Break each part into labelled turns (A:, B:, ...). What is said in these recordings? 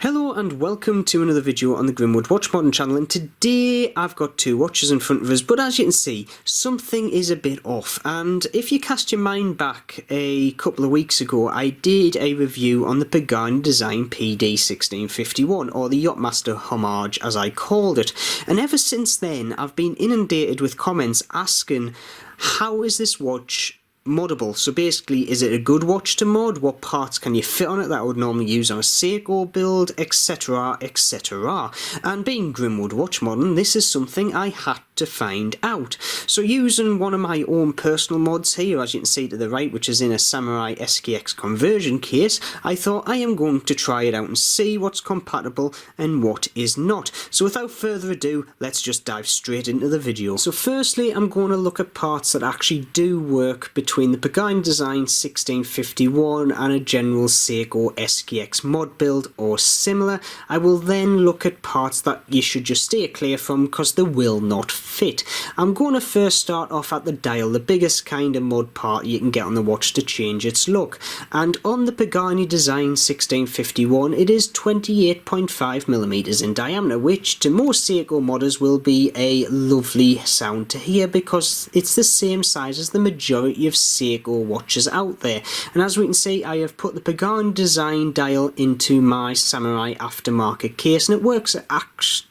A: Hello and welcome to another video on the Grimwood Watch Modern channel, and today I've got two watches in front of us, but as you can see, something is a bit off. And if you cast your mind back a couple of weeks ago, I did a review on the Pagani Design PD1651, or the Yatchmaster Homage as I called it, and ever since then I've been inundated with comments asking, how is this watch moddable? So basically, is it a good watch to mod? What parts can you fit on it that I would normally use on a Seiko build, etc, etc. And being Grimwood Watch Modern, this is something I had to find out. So using one of my own personal mods here, as you can see to the right, which is in a Samurai SKX conversion case, I thought I am going to try it out and see what's compatible and what is not. So without further ado, let's just dive straight into the video. So firstly, I'm going to look at parts that actually do work between the Pagani Design 1651 and a general Seiko SKX mod build or similar. I will then look at parts that you should just steer clear from because they will not fit. I'm going to first start off at the dial, the biggest kind of mod part you can get on the watch to change its look. And on the Pagani Design 1651, it is 28.5mm in diameter, which to most Seiko modders will be a lovely sound to hear because it's the same size as the majority of Seiko watches out there. And as we can see, I have put the Pagani Design dial into my Samurai aftermarket case, and it works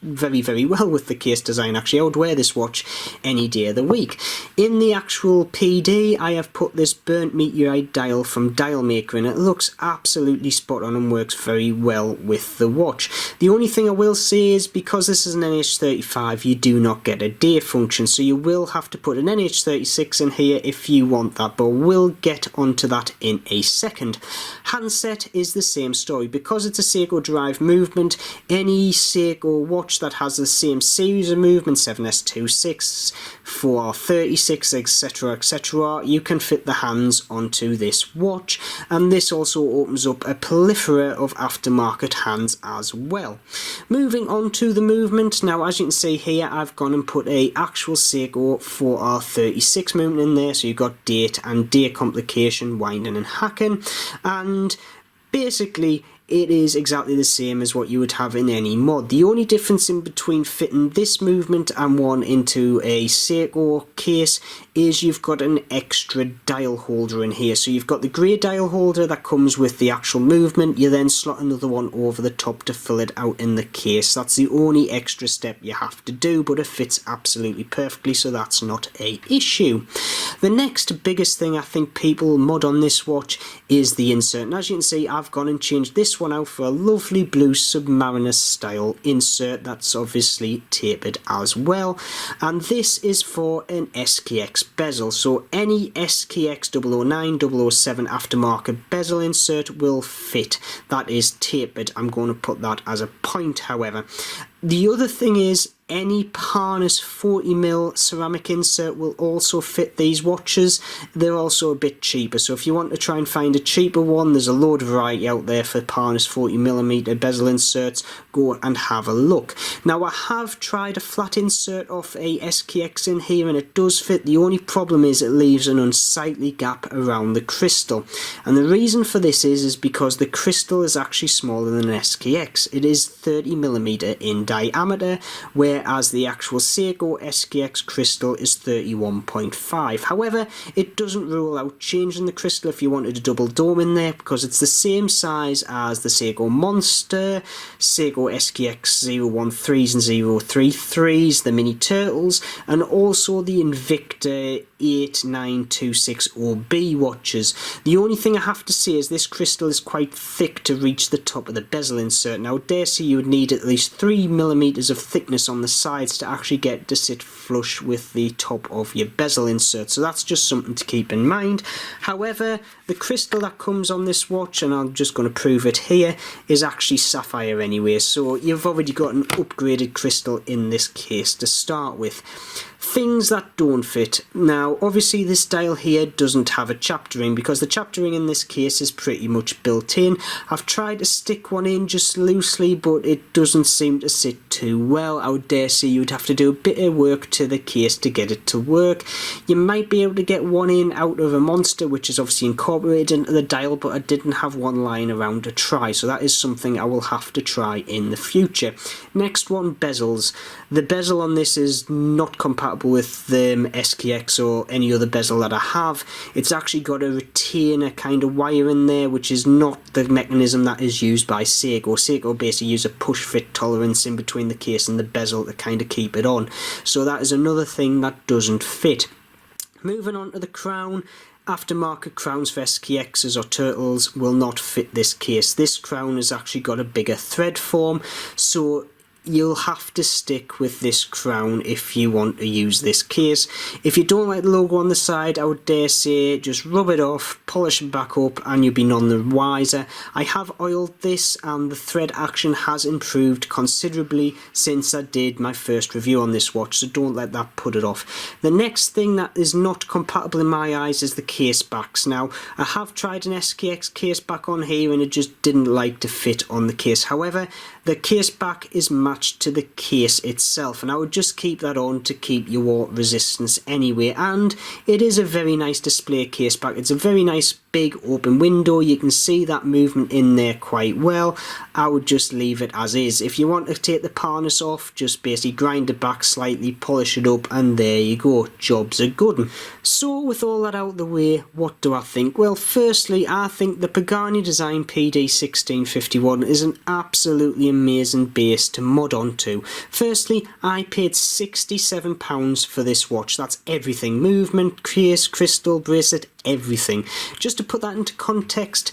A: very well with the case design. Actually, I would wear this watch any day of the week. In the actual PD, I have put this burnt meteorite dial from Dial Maker, and it looks absolutely spot on and works very well with the watch. The only thing I will say is because this is an NH35, you do not get a day function, so you will have to put an NH36 in here if you want that, but we'll get onto that in a second. Handset is the same story. Because it's a Seiko derived movement, any Seiko watch that has the same series of movement, 7S26, 4R36, etc, you can fit the hands onto this watch, and this also opens up a plethora of aftermarket hands as well. Moving on to the movement, now as you can see here, I've gone and put a actual Seiko 4R36 movement in there, so you've got date and day complication, winding and hacking, and basically it is exactly the same as what you would have in any mod. The only difference in between fitting this movement and one into a Seiko case is you've got an extra dial holder in here. So you've got the grey dial holder that comes with the actual movement, you then slot another one over the top to fill it out in the case. That's the only extra step you have to do, but it fits absolutely perfectly, so that's not a issue. The next biggest thing I think people mod on this watch is the insert, and as you can see, I've gone and changed this one out for a lovely blue Submariner style insert that's obviously tapered as well, and this is for an SKX bezel, so any SKX 009, 007 aftermarket bezel insert will fit. That is tapered. I'm going to put that as a point, however. The other thing is any Parnas 40mm ceramic insert will also fit these watches. They're also a bit cheaper, so if you want to try and find a cheaper one, there's a load of variety out there for Parnas 40mm bezel inserts. Go and have a look. Now I have tried a flat insert off a SKX in here and it does fit. The only problem is it leaves an unsightly gap around the crystal, and the reason for this is because the crystal is actually smaller than an SKX. It is 30mm in diameter, whereas the actual Seiko SKX crystal is 31.5. However, it doesn't rule out changing the crystal if you wanted a double dome in there, because it's the same size as the Seiko Monster, Seiko SKX 013s and 033s, the Mini Turtles, and also the Invicta 8926OB watches. The only thing I have to say is this crystal is quite thick to reach the top of the bezel insert. Now I dare say you would need at least 3mm of thickness on the sides to actually get to sit flush with the top of your bezel insert, so that's just something to keep in mind. However, the crystal that comes on this watch, and I'm just going to prove it here, is actually sapphire anyway, so you've already got an upgraded crystal in this case to start with. Things that don't fit. Now obviously this dial here doesn't have a chapter ring because the chapter ring in this case is pretty much built in. I've tried to stick one in just loosely, but it doesn't seem to sit too well. I would dare say you'd have to do a bit of work to the case to get it to work. You might be able to get one in out of a Monster, which is obviously incorporated into the dial, but I didn't have one lying around to try, so that is something I will have to try in the future. Next one, bezels. The bezel on this is not compatible with the SKX or any other bezel that I have. It's actually got a retainer kind of wire in there, which is not the mechanism that is used by Seiko. Seiko basically use a push fit tolerance in between the case and the bezel to kind of keep it on. So that is another thing that doesn't fit. Moving on to the crown. Aftermarket crowns for SKXs or Turtles will not fit this case. This crown has actually got a bigger thread form, so you'll have to stick with this crown if you want to use this case. If you don't like the logo on the side, I would dare say just rub it off, polish it back up, and you'll be none the wiser. I have oiled this and the thread action has improved considerably since I did my first review on this watch, so don't let that put it off. The next thing that is not compatible in my eyes is the case backs. Now I have tried an SKX case back on here and it just didn't like to fit on the case. However, the case back is matched to the case itself, and I would just keep that on to keep your water resistance anyway. And it is a very nice display case back. It's a very nice big open window. You can see that movement in there quite well. I would just leave it as is. If you want to take the harness off, just basically grind it back slightly, polish it up, and there you go. Job's a good one. So with all that out of the way, what do I think? Well, firstly, I think the Pagani Design PD1651 is an absolutely amazing base to mod onto. Firstly, I paid £67 for this watch. That's everything. Movement, case, crystal, bracelet, everything. Just to put that into context,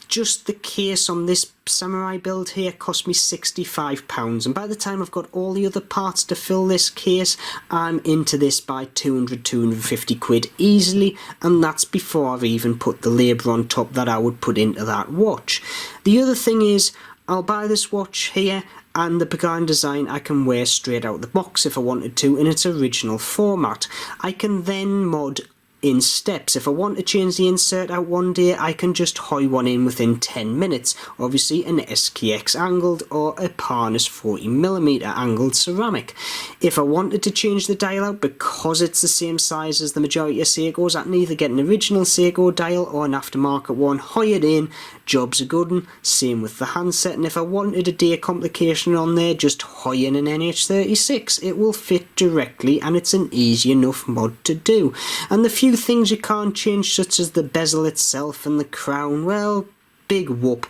A: just the case on this Samurai build here cost me £65, and by the time I've got all the other parts to fill this case, I'm into this by 200–250 quid easily, and that's before I've even put the labour on top that I would put into that watch. The other thing is, I'll buy this watch here, and the Pagani Design I can wear straight out the box if I wanted to in its original format. I can then mod in steps. If I want to change the insert out one day, I can just hoy one in within 10 minutes. Obviously an SKX angled or a Parnas 40mm angled ceramic. If I wanted to change the dial out because it's the same size as the majority of Seikos, I can either get an original Seiko dial or an aftermarket one, hoy it in, job's a good one. Same with the handset, and if I wanted a day complication on there, just hoy in an NH36. It will fit directly and it's an easy enough mod to do. And the few things you can't change, such as the bezel itself and the crown, well, big whoop.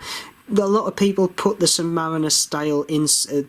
A: A lot of people put the Submariner style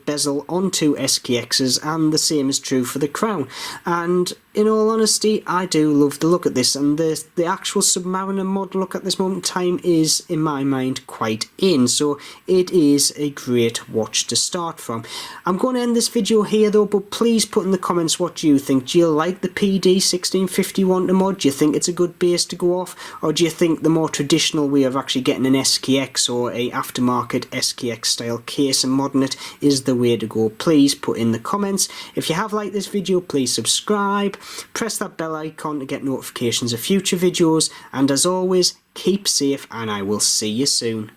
A: bezel onto SKXs, and the same is true for the crown. And in all honesty, I do love the look at this, and the actual Submariner mod look at this moment in time is, in my mind, quite in. So it is a great watch to start from. I'm going to end this video here though, but please put in the comments what you think. Do you like the PD1651 to mod? Do you think it's a good base to go off? Or do you think the more traditional way of actually getting an SKX or a aftermarket SKX style case and modding it is the way to go? Please put in the comments. If you have liked this video, please subscribe. Press that bell icon to get notifications of future videos, and as always, keep safe and I will see you soon.